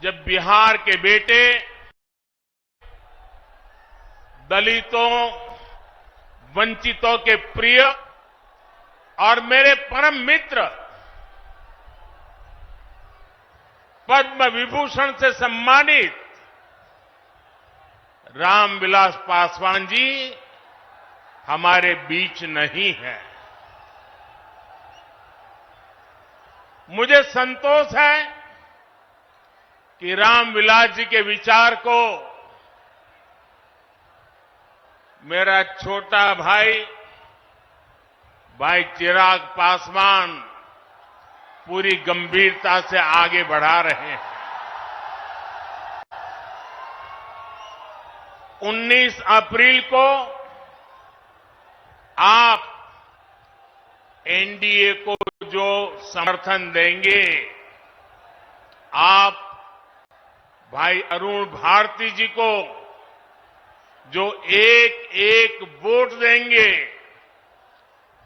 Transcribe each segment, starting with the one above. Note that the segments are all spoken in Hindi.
जब बिहार के बेटे दलितों, वंचितों के प्रिय और मेरे परम मित्र पद्म विभूषण से सम्मानित रामविलास पासवान जी हमारे बीच नहीं है। मुझे संतोष है कि रामविलास जी के विचार को मेरा छोटा भाई चिराग पासवान पूरी गंभीरता से आगे बढ़ा रहे हैं। 19 अप्रैल को आप एनडीए को जो समर्थन देंगे, आप भाई अरुण भारती जी को जो एक एक वोट देंगे,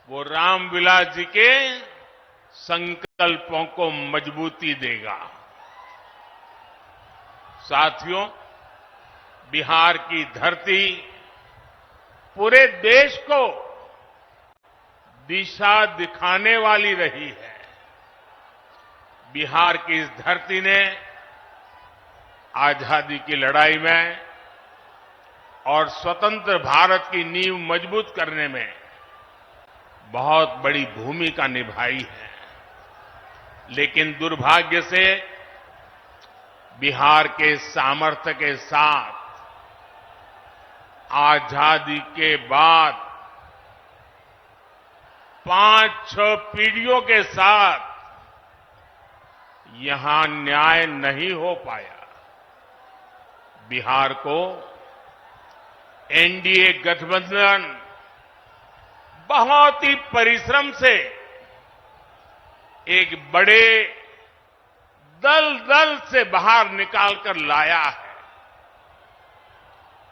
वो रामविलास जी के संकल्पों को मजबूती देगा। साथियों, बिहार की धरती पूरे देश को दिशा दिखाने वाली रही है। बिहार की इस धरती ने आजादी की लड़ाई में और स्वतंत्र भारत की नींव मजबूत करने में बहुत बड़ी भूमिका निभाई है। लेकिन दुर्भाग्य से बिहार के सामर्थ्य के साथ आजादी के बाद 5-6 पीढ़ियों के साथ यहां न्याय नहीं हो पाया। बिहार को एनडीए गठबंधन बहुत ही परिश्रम से एक बड़े दल से बाहर निकालकर लाया है।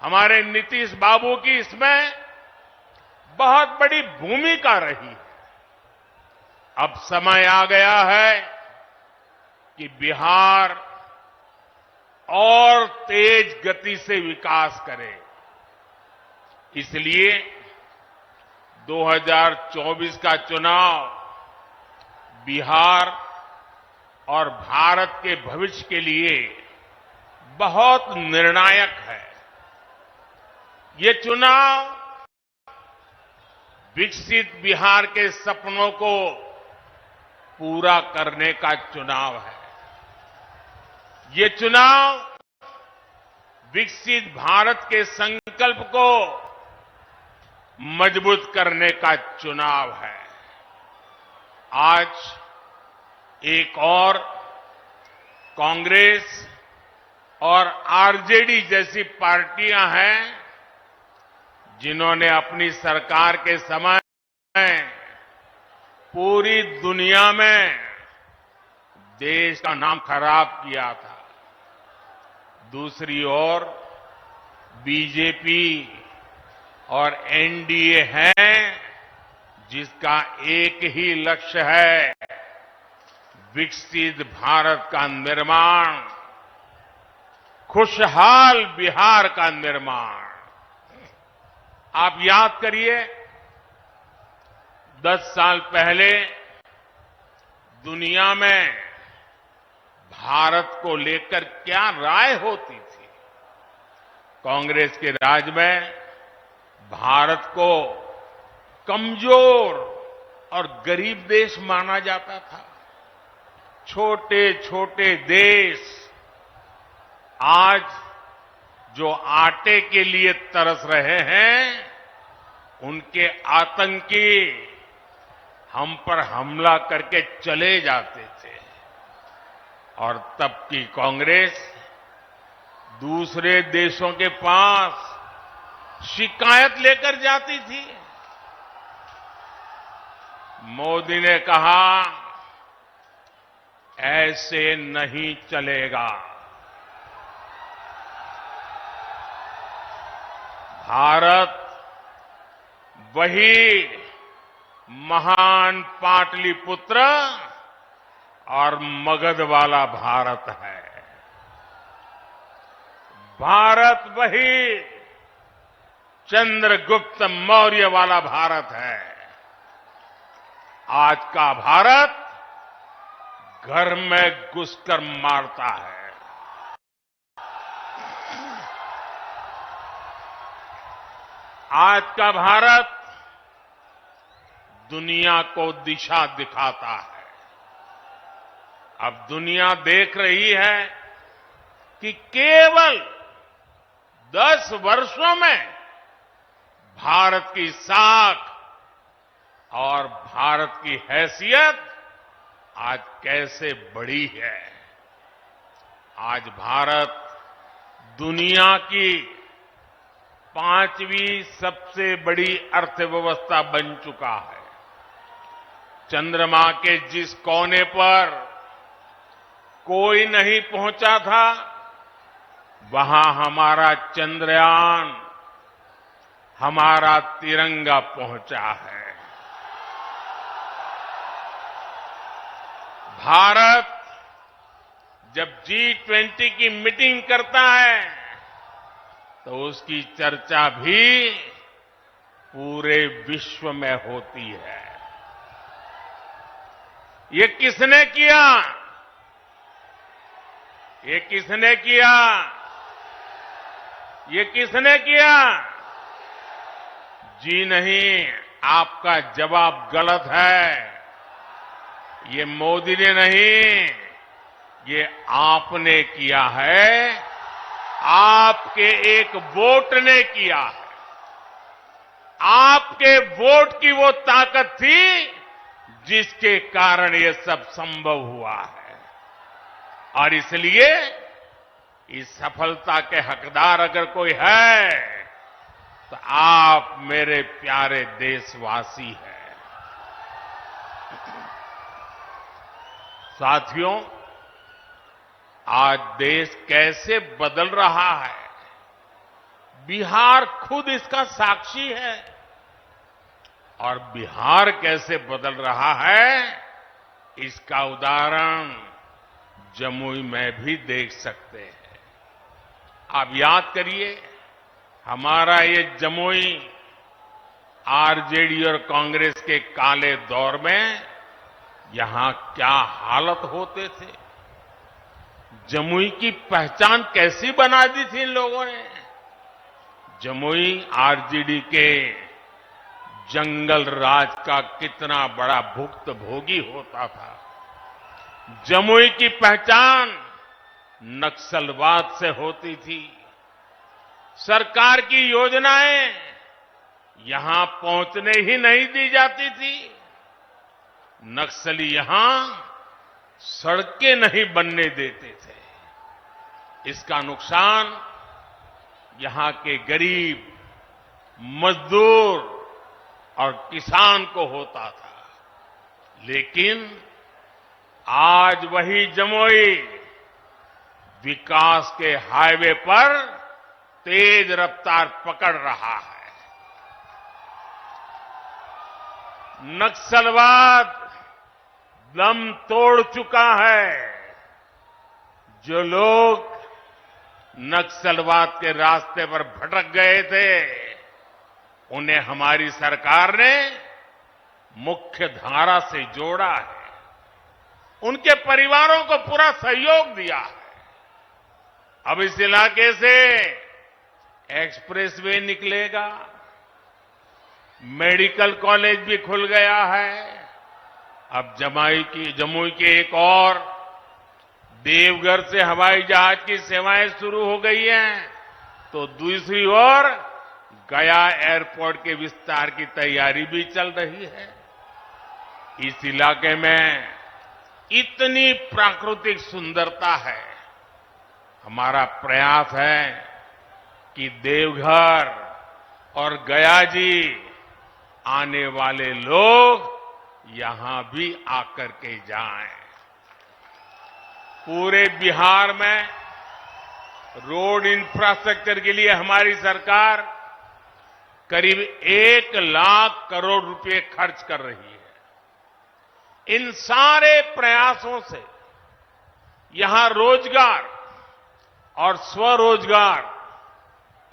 हमारे नीतीश बाबू की इसमें बहुत बड़ी भूमिका रही है। अब समय आ गया है कि बिहार और तेज गति से विकास करे। इसलिए 2024 का चुनाव बिहार और भारत के भविष्य के लिए बहुत निर्णायक है। ये चुनाव विकसित बिहार के सपनों को पूरा करने का चुनाव है। ये चुनाव विकसित भारत के संकल्प को मजबूत करने का चुनाव है। आज एक और कांग्रेस और आरजेडी जैसी पार्टियां हैं जिन्होंने अपनी सरकार के समय पूरी दुनिया में देश का नाम खराब किया था। दूसरी ओर बीजेपी और एनडीए है जिसका एक ही लक्ष्य है, विकसित भारत का निर्माण, खुशहाल बिहार का निर्माण। आप याद करिए, 10 साल पहले दुनिया में भारत को लेकर क्या राय होती थी। कांग्रेस के राज में भारत को कमजोर और गरीब देश माना जाता था। छोटे छोटे देश आज जो आटे के लिए तरस रहे हैं, उनके आतंकी हम पर हमला करके चले जाते थे। और तब की कांग्रेस दूसरे देशों के पास शिकायत लेकर जाती थी। मोदी ने कहा, ऐसे नहीं चलेगा। भारत वही महान पाटलिपुत्र और मगध वाला भारत है। भारत वही चंद्रगुप्त मौर्य वाला भारत है। आज का भारत घर में घुसकर मारता है। आज का भारत दुनिया को दिशा दिखाता है। अब दुनिया देख रही है कि केवल 10 वर्षों में भारत की साख और भारत की हैसियत आज कैसे बढ़ी है। आज भारत दुनिया की 5वीं सबसे बड़ी अर्थव्यवस्था बन चुका है। चंद्रमा के जिस कोने पर कोई नहीं पहुंचा था, वहां हमारा चंद्रयान, हमारा तिरंगा पहुंचा है। भारत जब G20 की मीटिंग करता है तो उसकी चर्चा भी पूरे विश्व में होती है। ये किसने किया? ये किसने किया? ये किसने किया? जी नहीं, आपका जवाब गलत है। ये मोदी ने नहीं, ये आपने किया है। आपके एक वोट ने किया है। आपके वोट की वो ताकत थी जिसके कारण ये सब संभव हुआ है। और इसलिए इस सफलता के हकदार अगर कोई है तो आप मेरे प्यारे देशवासी हैं। साथियों, आज देश कैसे बदल रहा है, बिहार खुद इसका साक्षी है। और बिहार कैसे बदल रहा है, इसका उदाहरण जमुई में भी देख सकते हैं। आप याद करिए, हमारा ये जमुई आरजेडी और कांग्रेस के काले दौर में यहां क्या हालत होते थे। जमुई की पहचान कैसी बना दी थी इन लोगों ने। जमुई आरजेडी के जंगल राज का कितना बड़ा भुक्तभोगी होता था। जमुई की पहचान नक्सलवाद से होती थी। सरकार की योजनाएं यहां पहुंचने ही नहीं दी जाती थी। नक्सली यहां सड़कें नहीं बनने देते थे। इसका नुकसान यहां के गरीब, मजदूर और किसान को होता था। लेकिन आज वही जमुई विकास के हाईवे पर तेज रफ्तार पकड़ रहा है। नक्सलवाद दम तोड़ चुका है। जो लोग नक्सलवाद के रास्ते पर भटक गए थे, उन्हें हमारी सरकार ने मुख्य धारा से जोड़ा है। उनके परिवारों को पूरा सहयोग दिया है। अब इस इलाके से एक्सप्रेसवे निकलेगा, मेडिकल कॉलेज भी खुल गया है। अब जमुई के एक और देवघर से हवाई जहाज की सेवाएं शुरू हो गई हैं, तो दूसरी ओर गया एयरपोर्ट के विस्तार की तैयारी भी चल रही है। इस इलाके में इतनी प्राकृतिक सुंदरता है। हमारा प्रयास है कि देवघर और गया जी आने वाले लोग यहां भी आकर के जाएं। पूरे बिहार में रोड इंफ्रास्ट्रक्चर के लिए हमारी सरकार करीब 1 लाख करोड़ रुपए खर्च कर रही है। इन सारे प्रयासों से यहां रोजगार और स्वरोजगार,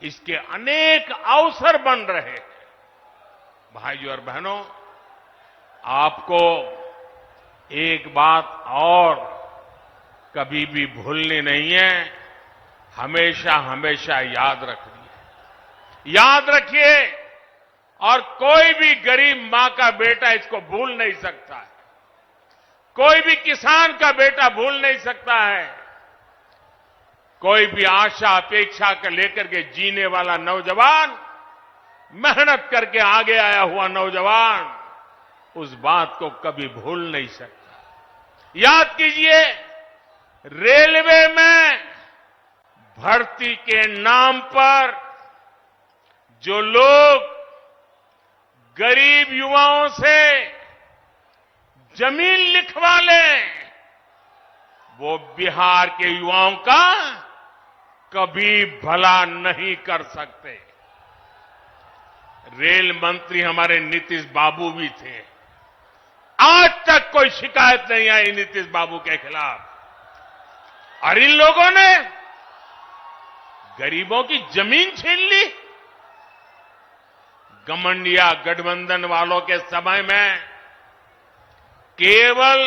इसके अनेक अवसर बन रहे हैं। भाइयों और बहनों, आपको एक बात और कभी भी भूलनी नहीं है, हमेशा हमेशा याद रखनी है। याद रखिए, और कोई भी गरीब मां का बेटा इसको भूल नहीं सकता है। कोई भी किसान का बेटा भूल नहीं सकता है। कोई भी आशा अपेक्षा के लेकर के जीने वाला नौजवान, मेहनत करके आगे आया हुआ नौजवान, उस बात को कभी भूल नहीं सकता। याद कीजिए, रेलवे में भर्ती के नाम पर जो लोग गरीब युवाओं से जमीन लिखवा लें, वो बिहार के युवाओं का कभी भला नहीं कर सकते। रेल मंत्री हमारे नीतीश बाबू भी थे। आज तक कोई शिकायत नहीं आई नीतीश बाबू के खिलाफ। और इन लोगों ने गरीबों की जमीन छीन ली। गठबंधन गठबंधन वालों के समय में केवल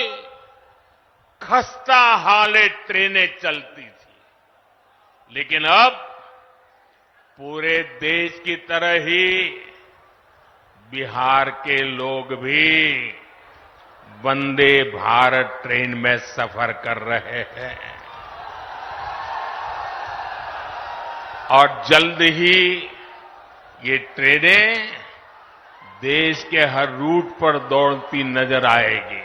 खस्ता हाले ट्रेनें चलती थी, लेकिन अब पूरे देश की तरह ही बिहार के लोग भी वंदे भारत ट्रेन में सफर कर रहे हैं। और जल्द ही ये ट्रेनें देश के हर रूट पर दौड़ती नजर आएगी।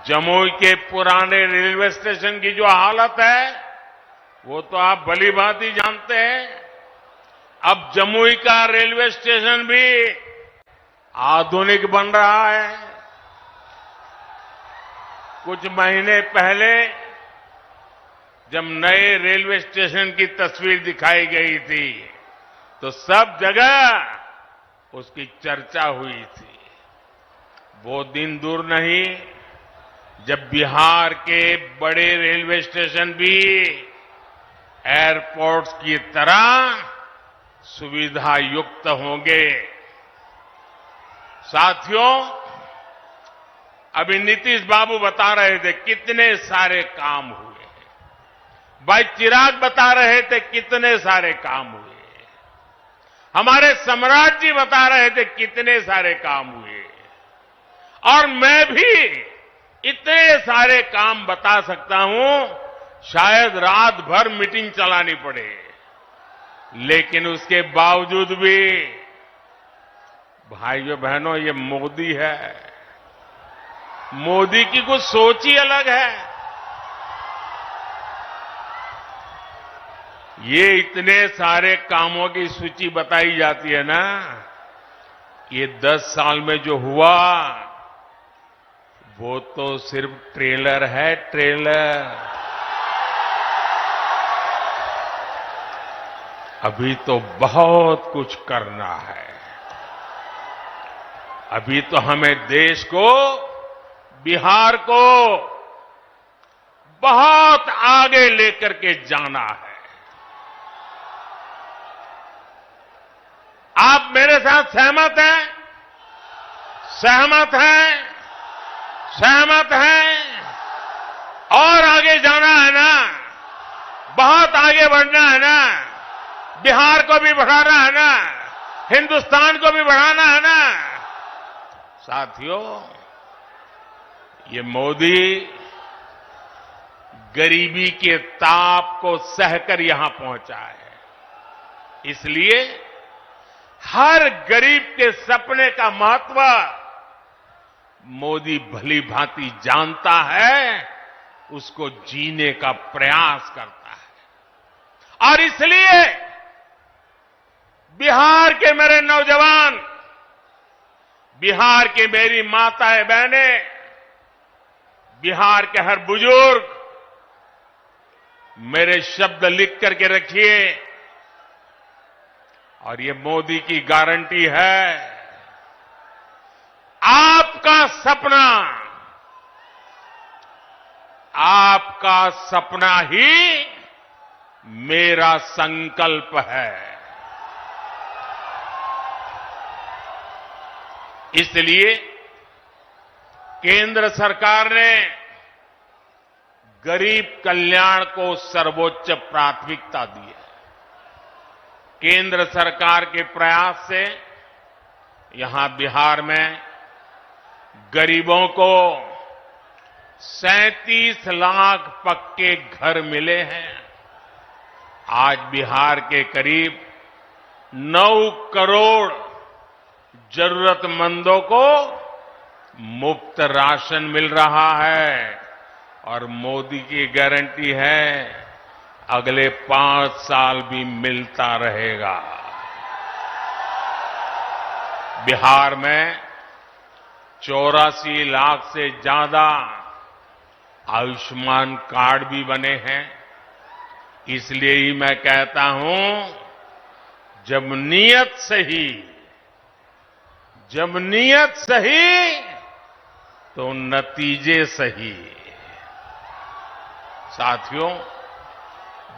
जमुई के पुराने रेलवे स्टेशन की जो हालत है, वो तो आप भली भांति जानते हैं। अब जमुई का रेलवे स्टेशन भी आधुनिक बन रहा है। कुछ महीने पहले जब नए रेलवे स्टेशन की तस्वीर दिखाई गई थी, तो सब जगह उसकी चर्चा हुई थी। वो दिन दूर नहीं जब बिहार के बड़े रेलवे स्टेशन भी एयरपोर्ट्स की तरह सुविधा युक्त होंगे। साथियों, अभी नीतीश बाबू बता रहे थे कितने सारे काम हुए। भाई चिराग बता रहे थे कितने सारे काम हुए। हमारे सम्राट जी बता रहे थे कितने सारे काम हुए। और मैं भी इतने सारे काम बता सकता हूं, शायद रात भर मीटिंग चलानी पड़े। लेकिन उसके बावजूद भी भाइयों बहनों, ये मोदी है। मोदी की कुछ सोच ही अलग है। ये इतने सारे कामों की सूची बताई जाती है ना, ये 10 साल में जो हुआ वो तो सिर्फ ट्रेलर है, ट्रेलर। अभी तो बहुत कुछ करना है। अभी तो हमें देश को, बिहार को बहुत आगे लेकर के जाना है। आप मेरे साथ सहमत हैं? सहमत हैं? सहमत हैं? और आगे जाना है ना? बहुत आगे बढ़ना है ना? बिहार को भी बढ़ाना है ना? हिंदुस्तान को भी बढ़ाना है ना? साथियों, ये मोदी गरीबी के ताप को सहकर यहां पहुंचा है। इसलिए हर गरीब के सपने का महत्व मोदी भली भांति जानता है, उसको जीने का प्रयास करता है। और इसलिए बिहार के मेरे नौजवान, बिहार की मेरी माताएं बहनें, बिहार के हर बुजुर्ग, मेरे शब्द लिख करके रखिए। और ये मोदी की गारंटी है, आपका सपना, आपका सपना ही मेरा संकल्प है। इसलिए केंद्र सरकार ने गरीब कल्याण को सर्वोच्च प्राथमिकता दी है। केंद्र सरकार के प्रयास से यहां बिहार में गरीबों को 37 लाख पक्के घर मिले हैं। आज बिहार के करीब 9 करोड़ जरूरतमंदों को मुफ्त राशन मिल रहा है और मोदी की गारंटी है अगले 5 साल भी मिलता रहेगा। बिहार में 84 लाख से ज्यादा आयुष्मान कार्ड भी बने हैं। इसलिए ही मैं कहता हूं, जब नीयत सही तो नतीजे सही। साथियों,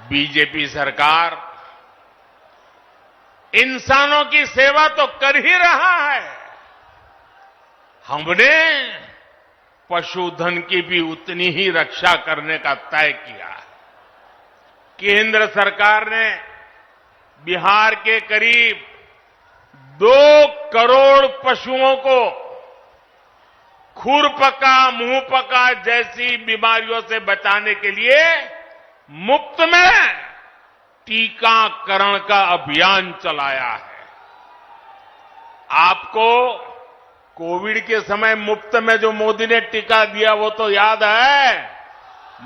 बीजेपी सरकार इंसानों की सेवा तो कर ही रहा है, हमने पशुधन की भी उतनी ही रक्षा करने का तय किया है। केंद्र सरकार ने बिहार के करीब 2 करोड़ पशुओं को खुरपका, मुंहपका जैसी बीमारियों से बचाने के लिए मुफ्त में टीकाकरण का अभियान चलाया है। आपको कोविड के समय मुफ्त में जो मोदी ने टीका दिया वो तो याद है।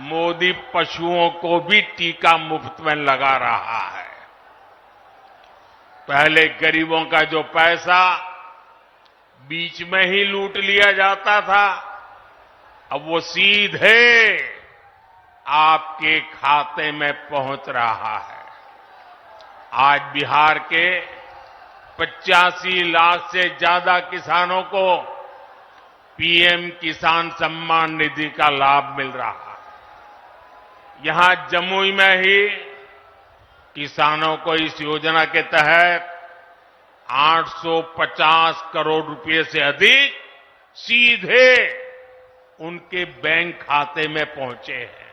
मोदी पशुओं को भी टीका मुफ्त में लगा रहा है। पहले गरीबों का जो पैसा बीच में ही लूट लिया जाता था, अब वो सीधे आपके खाते में पहुंच रहा है। आज बिहार के 85 लाख से ज्यादा किसानों को पीएम किसान सम्मान निधि का लाभ मिल रहा है। यहां जमुई में ही किसानों को इस योजना के तहत 850 करोड़ रुपए से अधिक सीधे उनके बैंक खाते में पहुंचे हैं।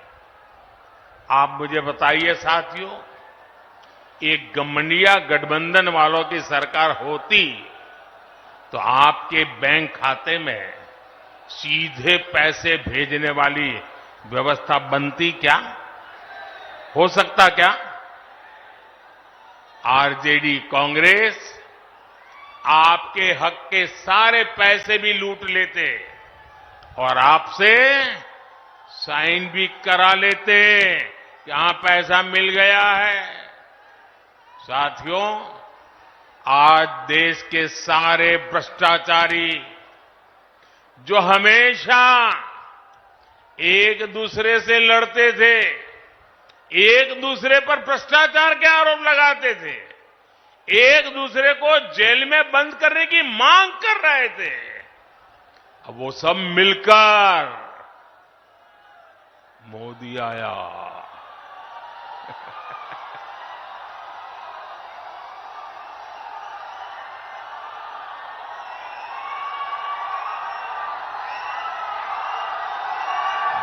आप मुझे बताइए साथियों, एक गठबंधन गठबंधन वालों की सरकार होती तो आपके बैंक खाते में सीधे पैसे भेजने वाली व्यवस्था बनती क्या? हो सकता क्या? आरजेडी कांग्रेस आपके हक के सारे पैसे भी लूट लेते और आपसे साइन भी करा लेते कि यहां पैसा मिल गया है। साथियों, आज देश के सारे भ्रष्टाचारी जो हमेशा एक दूसरे से लड़ते थे, एक दूसरे पर भ्रष्टाचार के आरोप लगाते थे, एक दूसरे को जेल में बंद करने की मांग कर रहे थे, अब वो सब मिलकर मोदी आया।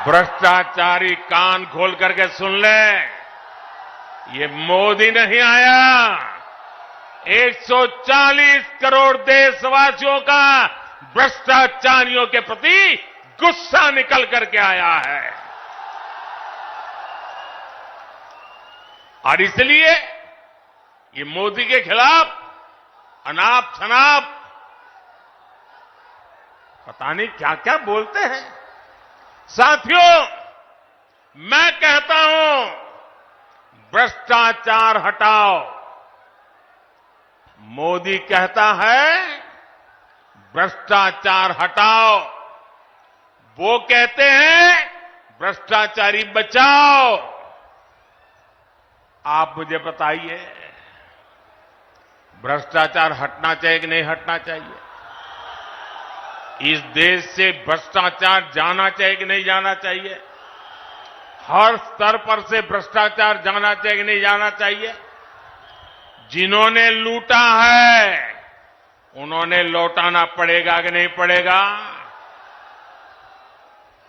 भ्रष्टाचारी कान खोल करके सुन ले, ये मोदी नहीं आया, 140 करोड़ देशवासियों का भ्रष्टाचारियों के प्रति गुस्सा निकल करके आया है। और इसलिए ये मोदी के खिलाफ अनाप शनाप पता नहीं क्या क्या बोलते हैं। साथियों, मैं कहता हूं, भ्रष्टाचार हटाओ। मोदी कहता है भ्रष्टाचार हटाओ, वो कहते हैं भ्रष्टाचारी बचाओ। आप मुझे बताइए, भ्रष्टाचार हटना चाहिए कि नहीं हटना चाहिए? इस देश से भ्रष्टाचार जाना चाहिए कि नहीं जाना चाहिए? हर स्तर पर से भ्रष्टाचार जाना चाहिए कि नहीं जाना चाहिए? जिन्होंने लूटा है उन्होंने लौटाना पड़ेगा कि नहीं पड़ेगा?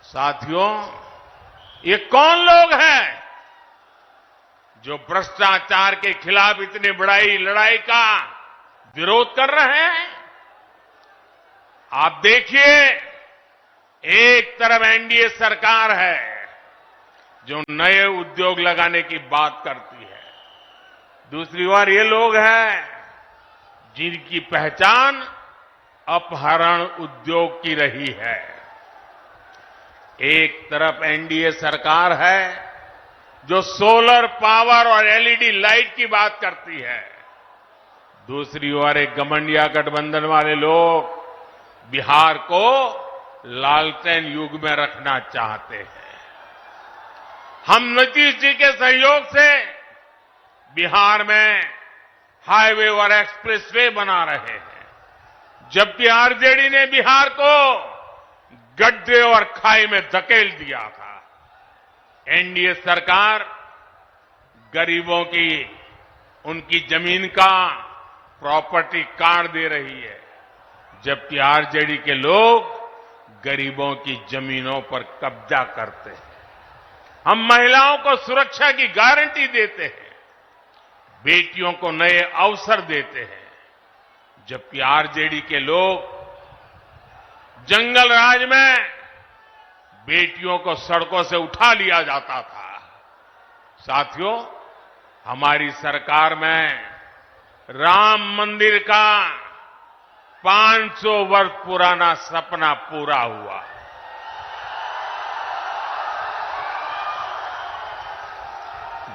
साथियों, ये कौन लोग हैं जो भ्रष्टाचार के खिलाफ इतनी बड़ी लड़ाई का विरोध कर रहे हैं? आप देखिए, एक तरफ एनडीए सरकार है जो नए उद्योग लगाने की बात करती है, दूसरी ओर ये लोग हैं जिनकी पहचान अपहरण उद्योग की रही है। एक तरफ एनडीए सरकार है जो सोलर पावर और एलईडी लाइट की बात करती है, दूसरी ओर एक घमंडिया गठबंधन वाले लोग बिहार को लालटेन युग में रखना चाहते हैं। हम नीतीश जी के सहयोग से बिहार में हाईवे और एक्सप्रेसवे बना रहे हैं, जबकि आरजेडी ने बिहार को गड्ढे और खाई में धकेल दिया था। एनडीए सरकार गरीबों की उनकी जमीन का प्रॉपर्टी कार्ड दे रही है, जबकि आरजेडी के लोग गरीबों की जमीनों पर कब्जा करते हैं। हम महिलाओं को सुरक्षा की गारंटी देते हैं, बेटियों को नए अवसर देते हैं, जबकि आरजेडी के लोग जंगल राज में बेटियों को सड़कों से उठा लिया जाता था। साथियों, हमारी सरकार में राम मंदिर का 500 वर्ष पुराना सपना पूरा हुआ।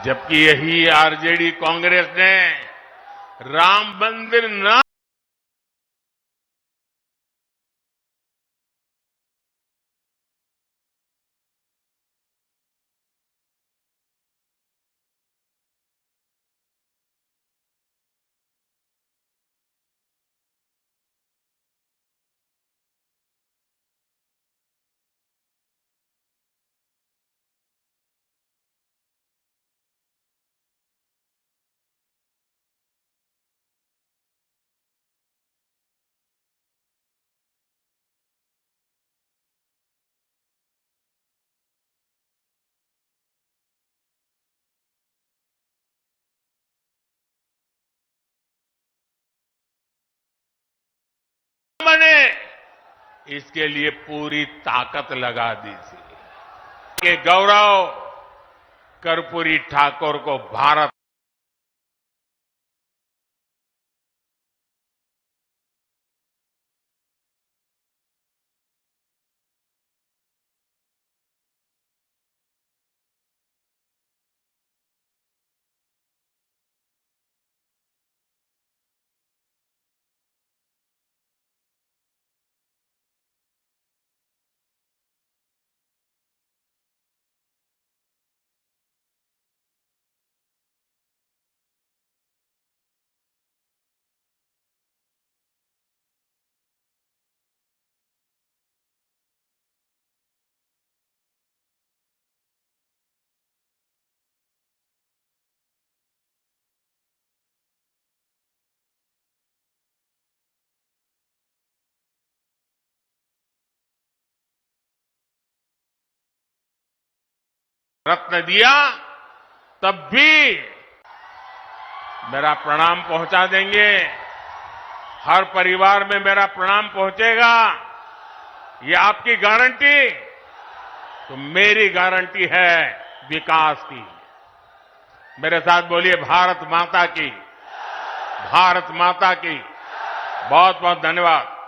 जबकि यही आरजेडी कांग्रेस ने राम मंदिर न बने, इसके लिए पूरी ताकत लगा दी थी कि गौरव कर्पूरी ठाकुर को भारत रत्न दिया, तब भी मेरा प्रणाम पहुंचा देंगे। हर परिवार में मेरा प्रणाम पहुंचेगा, ये आपकी गारंटी? तो मेरी गारंटी है विकास की। मेरे साथ बोलिए, भारत माता की, भारत माता की। बहुत बहुत धन्यवाद।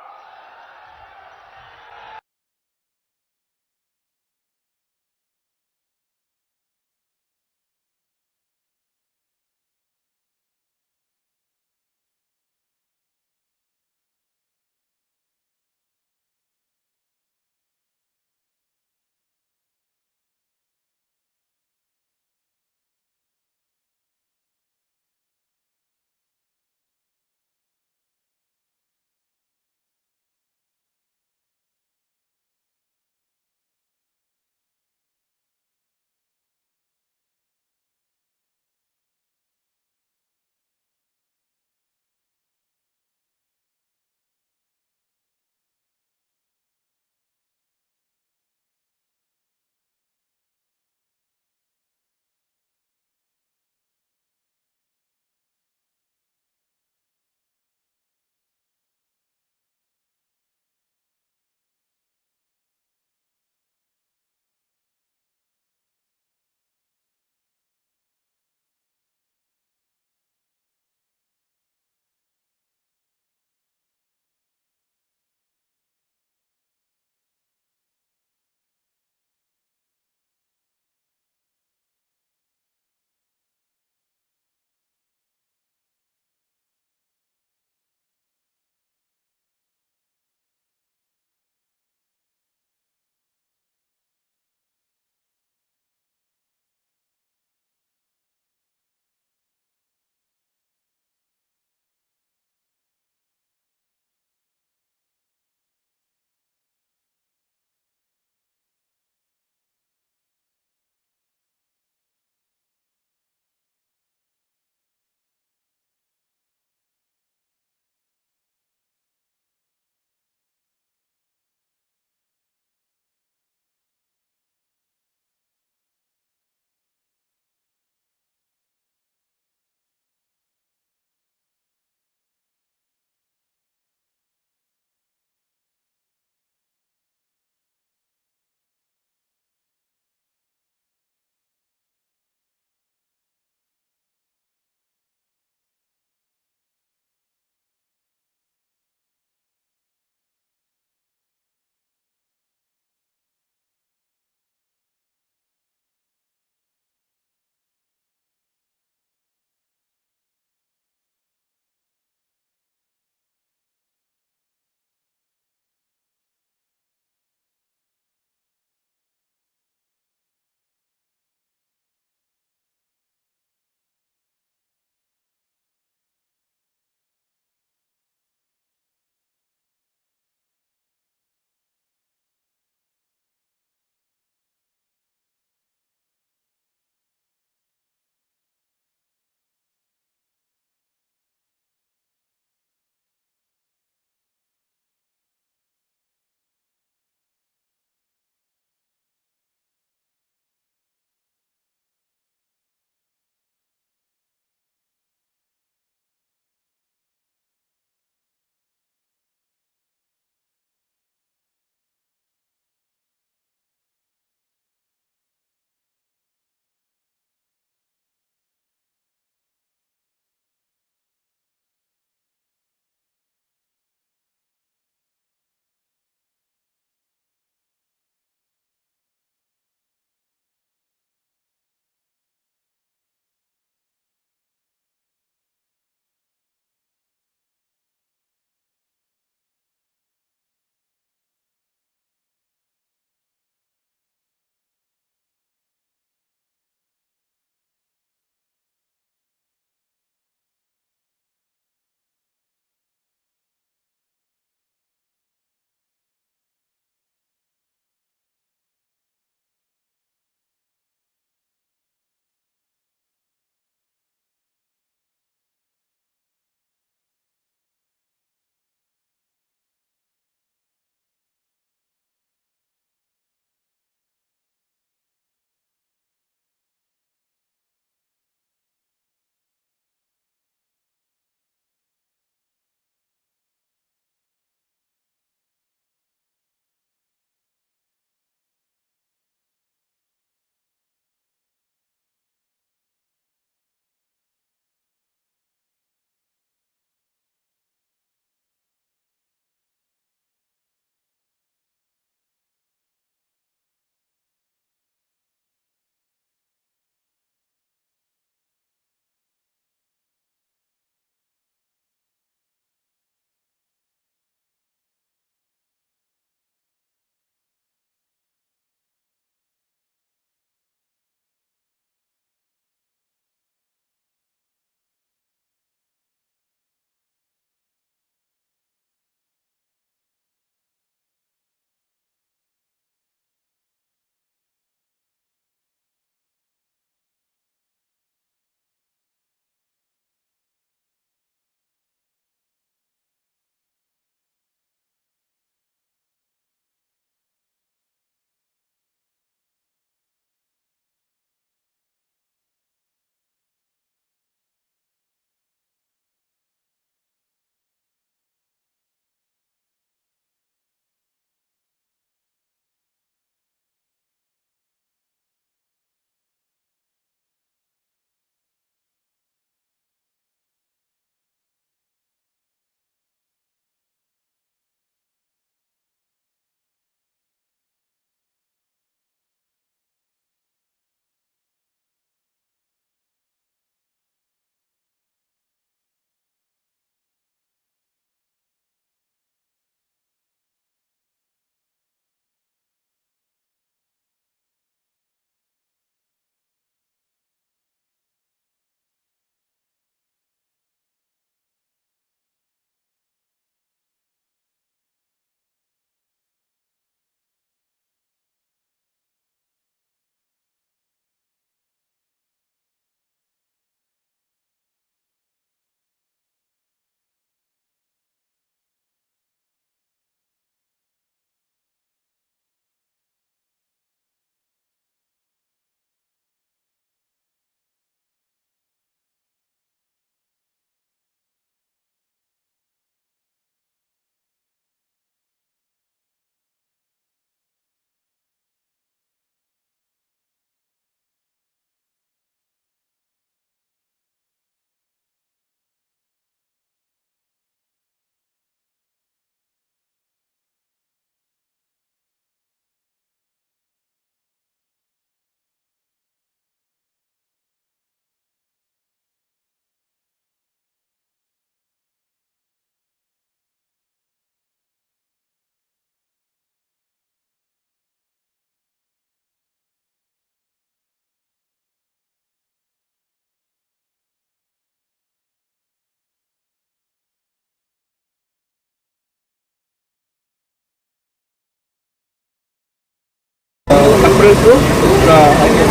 अप्रैल को उसका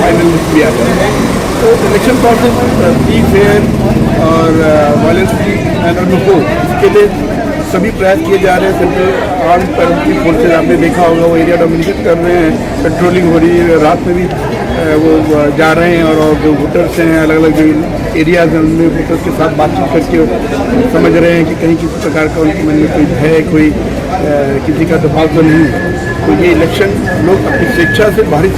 फाइनल लिस्ट भी आ जाएगा। तो इलेक्शन प्रोसेस बी फेयर और वायलेंस फ्री एंड हो, इसके लिए सभी प्रयास किए जा रहे हैं। सेंट्रल आर्म पैरामिलिट्री फोर्सेज आपने देखा होगा वो एरिया डोमिनेट कर रहे हैं, पेट्रोलिंग हो रही है, रात में भी वो जा रहे हैं और जो वोटर्स हैं अलग अलग जो एरियाज हैं उनमें वोटर्स के साथ बातचीत करके समझ रहे हैं कि कहीं किसी प्रकार का उनके मन में कोई भय, कोई किसी का दबाव तो नहीं है। तो ये इलेक्शन लोग अपनी स्वेच्छा से बाहरी